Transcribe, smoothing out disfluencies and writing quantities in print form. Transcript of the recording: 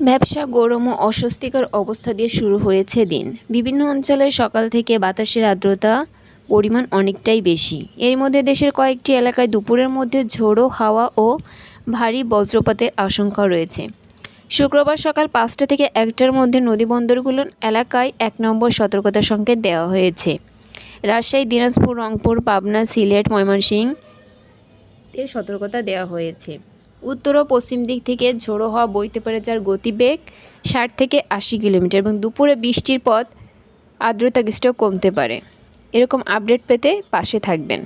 ব্যবসা গরম ও অস্বস্তিকর অবস্থা দিয়ে শুরু হয়েছে দিন। বিভিন্ন অঞ্চলে সকাল থেকে বাতাসের আর্দ্রতা পরিমাণ অনেকটাই বেশি। এর মধ্যে দেশের কয়েকটি এলাকায় দুপুরের মধ্যে ঝোড়ো হাওয়া ও ভারী বজ্রপাতের আশঙ্কা রয়েছে। শুক্রবার সকাল ৫টা থেকে ১টার মধ্যে নদীবন্দরগুলো এলাকায় ১ নম্বর সতর্কতা সংকেত দেওয়া হয়েছে। রাজশাহী, দিনাজপুর, রংপুর, পাবনা, সিলেট, ময়মনসিংহে সতর্কতা দেওয়া হয়েছে। উত্তর ও পশ্চিম দিক থেকে ঝোড়ো হাওয়া বইতে পারে, যার গতিবেগ ৬০ থেকে ৮০ কিলোমিটার, এবং দুপুরে বৃষ্টির পথ আর্দ্রতা কিছুটা কমতে পারে। এরকম আপডেট পেতে পাশে থাকবেন।